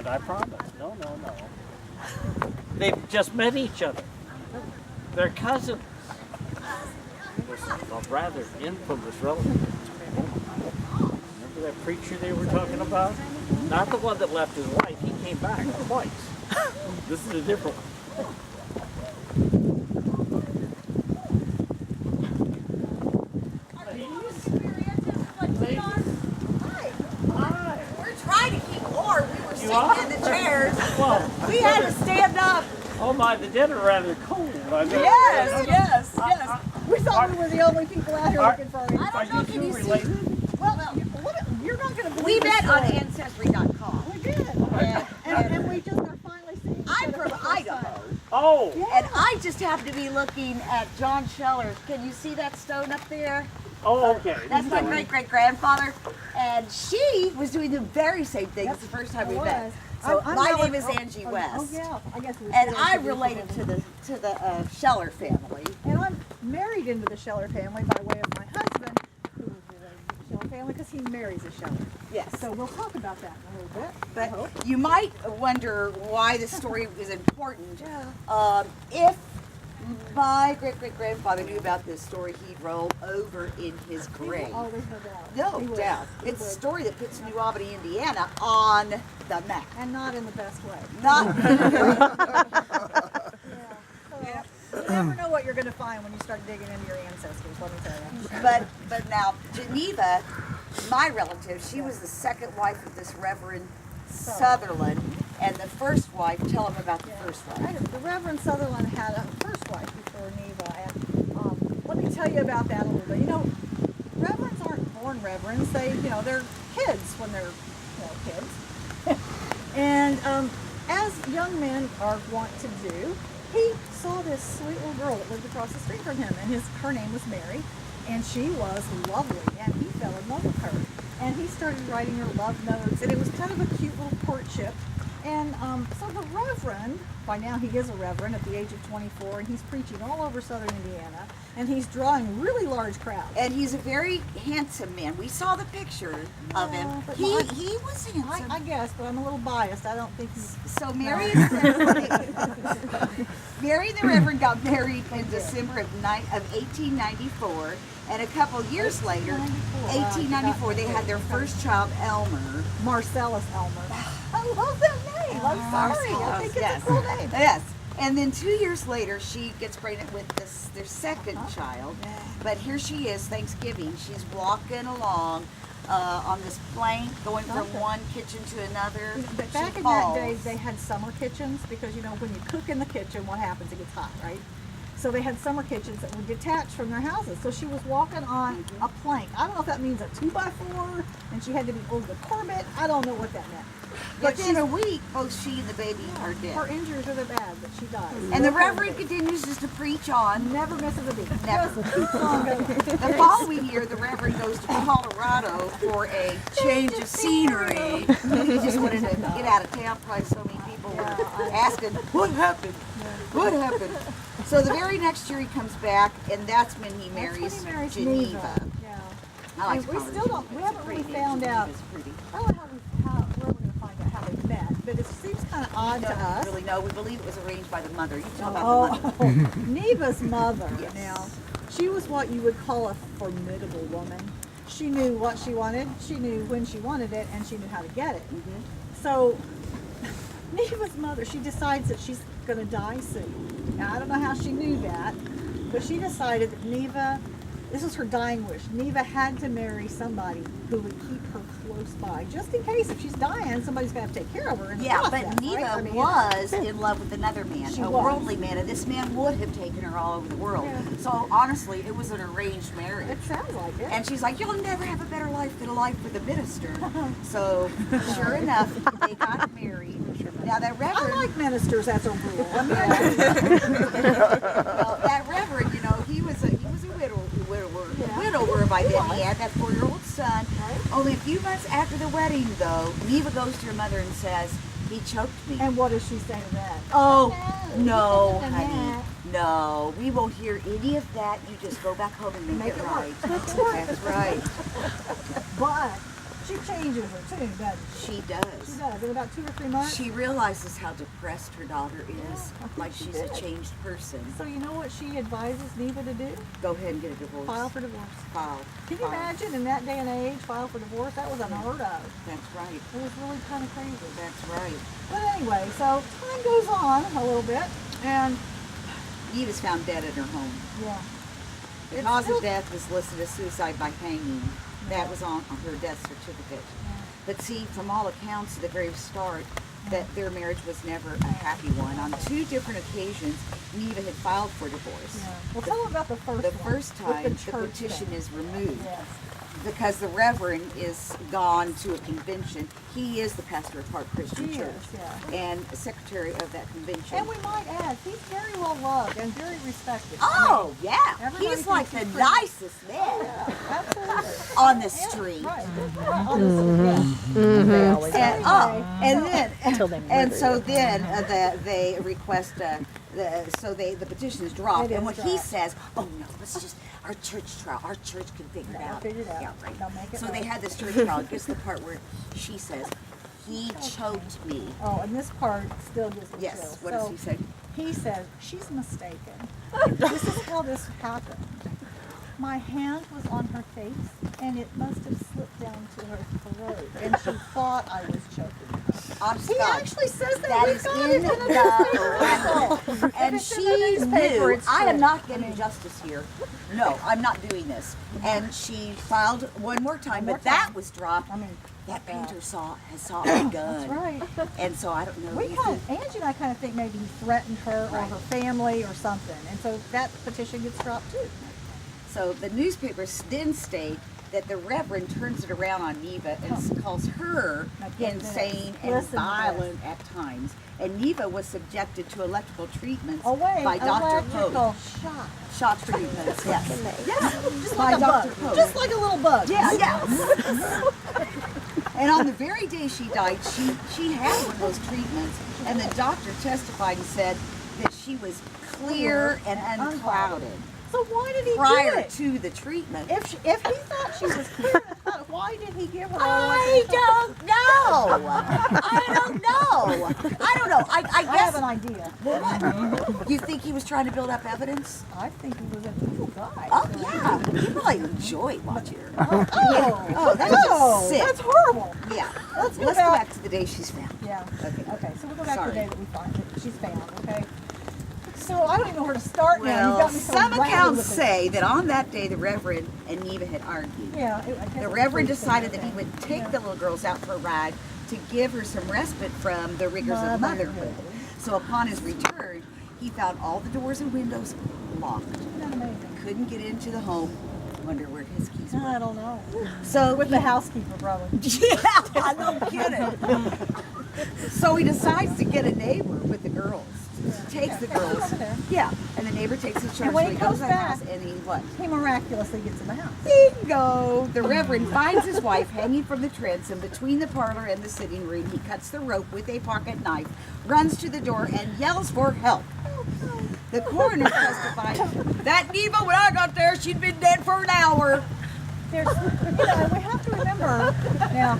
yet, I promise. No. They've just met each other. They're cousins. A rather infamous relative. Remember that preacher they were talking about? Not the one that left his wife. He came back twice. This is a different one. In the chairs. Well, we had to stand up. Oh my, the dead are rather cold. Yes. We thought we were the only people out here looking for him. I don't know if you related? Well, you're not going to believe we met on Ancestry.com. We did. And we just are finally seeing. I'm from Idaho. Oh. Yeah. And I just happened to be looking at John Scheller's. Can you see that stone up there? Oh, okay. That's my great-great-grandfather. And she was doing the very same thing. It's the first time we met. So my name is Angie West. Oh yeah, I guess. And I'm related to the Scheller family. And I'm married into the Scheller family by way of my husband, who is related to the Scheller family because he marries a Scheller. Yes. So we'll talk about that in a little bit. But you might wonder why this story is important. Yeah. If my great-great-grandfather knew about this story, he'd roll over in his grave. Oh, there's no doubt. No doubt. It's a story that puts New Albany, Indiana on the map. And not in the best way. Not Yeah. You never know what you're going to find when you start digging into your ancestors, let me tell you. But now, Geneva, my relative, she was the second wife of this Reverend Sutherlin, and the first wife, tell him about the first wife. The Reverend Sutherlin had a first wife before Neva, and let me tell you about that a little bit. You know, reverends aren't born reverends. They're kids when they're, kids. And as young men are wont to do, he saw this sweet little girl that lived across the street from him, and her name was Mary, and she was lovely, and he fell in love with her. And he started writing her love notes, and it was kind of a cute little courtship. And so the Reverend, by now he is a Reverend at the age of 24, and he's preaching all over southern Indiana, and he's drawing really large crowds. And he's a very handsome man. We saw the picture of him. He was handsome. I guess, but I'm a little biased. I don't think he's... So Mary and the Reverend got married in December of 1894, and a couple years later, 1894, they had their first child, Elmer. Marcellus Elmer. I love that name. I'm sorry. I think it's a cool name. Yes. And then 2 years later, she gets pregnant with their second child. But here she is, Thanksgiving. She's walking along on this plank, going from one kitchen to another. But back in that day, they had summer kitchens because, when you cook in the kitchen, what happens? It gets hot, right? So they had summer kitchens that were detached from their houses. So she was walking on a plank. I don't know if that means a 2x4, and she had to be over the corbett. I don't know what that meant. Within a week, both she and the baby are dead. Her injuries are that bad, but she dies. And the Reverend continues just to preach on. Never misses a beat. Never. Just keeps on going. The following year, the Reverend goes to Colorado for a change of scenery. He just wanted to get out of town. Probably so many people were asking, what happened? What happened? So the very next year he comes back, and that's when he marries Geneva. Yeah. I like And we still don't. We haven't really found out. I don't know how we're going to find out how they met, but it seems kind of odd to us. Really, no. We believe it was arranged by the mother. You tell about the mother. Neva's mother. Yes. Now, she was what you would call a formidable woman. She knew what she wanted. She knew when she wanted it, and she knew how to get it. So, Neva's mother, she decides that she's going to die soon. Now, I don't know how she knew that, but she decided that Neva, this was her dying wish. Neva had to marry somebody who would keep her close by, just in case if she's dying, somebody's going to have to take care of her. In the process, but Neva right? was in love with another man, a worldly man, and this man would have taken her all over the world. So honestly, it was an arranged marriage. It sounds like it. And she's like, you'll never have a better life than a life with a minister. So sure enough, they got married. Now that Reverend, I like ministers as a rule. I mean, well, that Reverend, he was a widower by then. He had that 4-year-old son. Only a few months after the wedding, though, Neva goes to her mother and says, he choked me. And what does she say to that? Oh, no, honey. No, we won't hear any of that. You just go back home and make it right. That's right. But She changes her too, doesn't she? She She does. does. In about 2 or 3 months. She realizes how depressed her daughter is, Yeah, I think like she she's a did. changed person. So you know what she advises Neva to do? Go ahead and get a divorce. File for divorce. File. Can you File. imagine in that day and age, file for divorce? That was unheard of. That's right. It was really kind of crazy. That's right. But anyway, so time goes on a little bit, and Eve is found dead in her home. yeah, The It's cause still- of death was listed as suicide by hanging. That was on her death certificate. But see, from all accounts at the very start, that their marriage was never a happy one. On 2 different occasions, Neva had filed for divorce. yeah. Well, tell them about the first The one. first with time, the church petition thing. is removed Yes. because the reverend is gone to a convention. He is the pastor of Park Christian He Church is, yeah. and secretary of that convention. And we might add, he's very well loved and very respected. Oh, yeah. Everybody He's like thinks the he's pretty- nicest man Absolutely. on the Yeah, street. right. On the street, yeah. They always And, are. and then, Until they and murder so you. then they request, the petition is dropped. It And is what he dropped. says, oh no, let's just, our church trial, our church can figure it They'll out. figure it out. Yeah, right. They'll make it So right. they had this church trial. Here's the part where she says, he choked me. Oh, and this part still gives me Yes, chills. what does So he say? He says, she's mistaken. This is how this happened. My hand was on her face, and it must have slipped down to her throat, and she thought I was choking her. He actually says that. That We is got in it the newspaper. and It's in she the newspaper, knew it's I am true. not getting justice here. No, I'm not doing this. And she filed one more time, more but that time. was dropped. I mean, That bad. painter saw a gun. That's right. And so I don't know. We if kind it- of, Angie and I kind of think maybe he threatened her or Right. her family or something, and so that petition gets dropped too. So the newspapers then state that the Reverend turns it around on Neva and calls her Now get this. insane and Listen to violent at times. And Neva was subjected to electrical treatments Oh wait, by Dr. electrical Pope. shock. Shock treatments, yes. Yeah, Just by like a Dr. bug. Pope. Just like a little bug. Yeah, yeah. And on the very day she died, she had one of those treatments, and the doctor testified and said that she was clear and unclouded So why did he do prior it? to the treatment. If he thought she was clear, why did he give her all I electrical shock? don't know. I don't know. I don't know. I I have guess. an idea. What? You think he was trying to build up evidence? I think he was an evil guy. Oh yeah. He probably enjoyed watching her. Oh, that's just sick. That's horrible. Yeah. Let's Let's go go back. back to the day she's found. Yeah. Okay. Okay, so we'll go back to Sorry. the day that we find that she's found, okay? So I don't even know where to start now. You Well, got me so some rattled accounts with it. say that on that day the Reverend and Neva had argued. Yeah. I guess The it's Reverend pretty decided that simple. he would take Yeah. the little girls out for a ride to give her some respite from the rigors of Motherhood. motherhood. So upon his return, he found all the doors and windows locked. Isn't that amazing? Couldn't get into the home. Wonder where his keys I were. don't know. So With the housekeeper, probably. yeah, I no kidding. So he decides to get a neighbor with the girls. Takes the girls. Over there. Yeah, and the neighbor takes his charge. And when So he goes comes to the back- house and he what? He miraculously gets in the house. Bingo! The Reverend finds his wife hanging from the transom between the parlor and the sitting room. He cuts the rope with a pocket knife, runs to the door, and yells for help. The coroner testified that Neva, when I got there, she'd been dead for an hour. There's, and we have to remember. Now,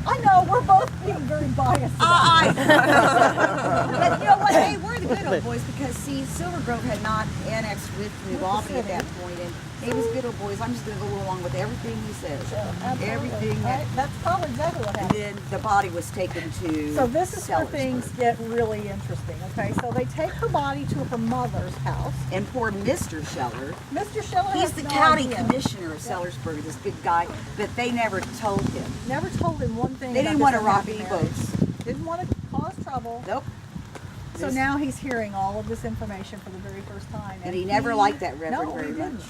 I know, we're both being very biased. about this. But you know what? Hey, we're the good old boys because, see, Silver Grove had not annexed with New Albany at that point, and they was good old boys. I'm just going to go along with everything he says. Absolutely. Everything Right? that. That's probably exactly what And happened. then the body was taken to. So this is where Sellersburg. things get really interesting, okay? So they take her body to her mother's house. And poor Mr. Scheller, Mr. Scheller he's has the no county idea. commissioner of Sellersburg, this big guy, but they never told him. Never told him one thing. They about didn't this want to rock unhappy any marriage. boats. Didn't want to cause trouble. Nope. So This- now he's hearing all of this information for the very first time. And he never liked that Reverend no, very he didn't. much.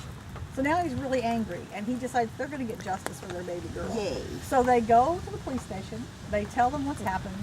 So now he's really angry, and he decides they're going to get justice for their baby girl. Yay. So they go to the police station. They tell them what's happened.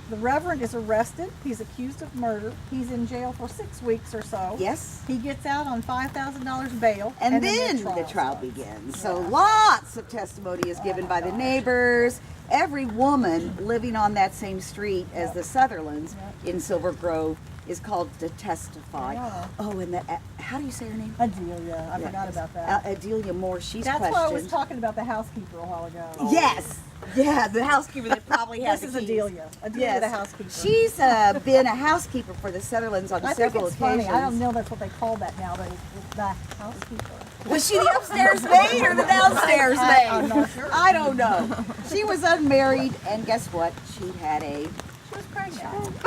The Reverend is arrested. He's accused of murder. He's in jail for 6 weeks or so. Yes. He gets out on $5,000 bail. And then the trial starts. begins. So Yeah. lots of testimony is given by the neighbors. Every woman living on that same street as the Sutherlins in Silver Grove is called to testify. Yeah. Oh, and how do you say her name? Adelia. I forgot about that. Adelia Moore. She's That's questioned. why I was talking about the housekeeper a while ago. Yes. Yeah, the housekeeper that probably has This the is keys. Adelia. Adelia, Yes. the housekeeper. She's been a housekeeper for the Sutherlins on I think several it's occasions. funny. I don't know that's what they call that now, but it's the housekeeper. Was she the upstairs maid or the downstairs maid? I'm not sure. I don't know. She was unmarried, and guess what? She had a She was pregnant.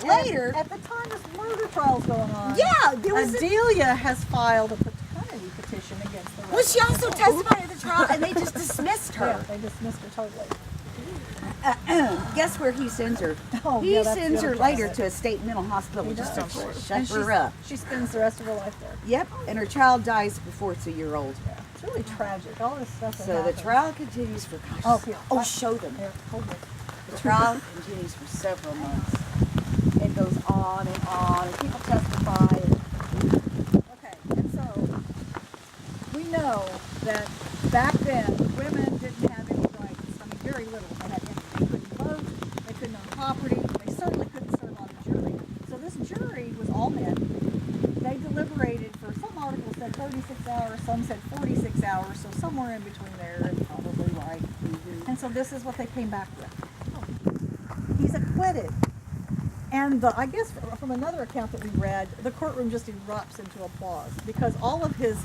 later. At the time this murder trial's going on, Yeah, there was. Adelia has filed a paternity petition against the Was she also testified at the trial, and they just dismissed Yeah, her? they dismissed her totally. Guess where he sends her? Oh, He yeah, that's sends the her other later part. to a state mental hospital He just does. to And shut she's- her up. She spends the rest of her life there. Yep, and her child dies before it's a year old. Yeah, it's really tragic. All this stuff that So the happens. trial continues for Oh, here. show them. Here, hold it. The trial continues for several months. It goes on, and people testify. Okay, and so we know that back then women didn't have any rights. I mean, very little. They couldn't vote. They couldn't own property. They certainly couldn't serve on a jury. So this jury was all men. They deliberated for some articles said 36 hours, some said 46 hours, so somewhere in between there is probably right. And so this is what they came back with. He's acquitted. And I guess from another account that we read, the courtroom just erupts into applause because all of his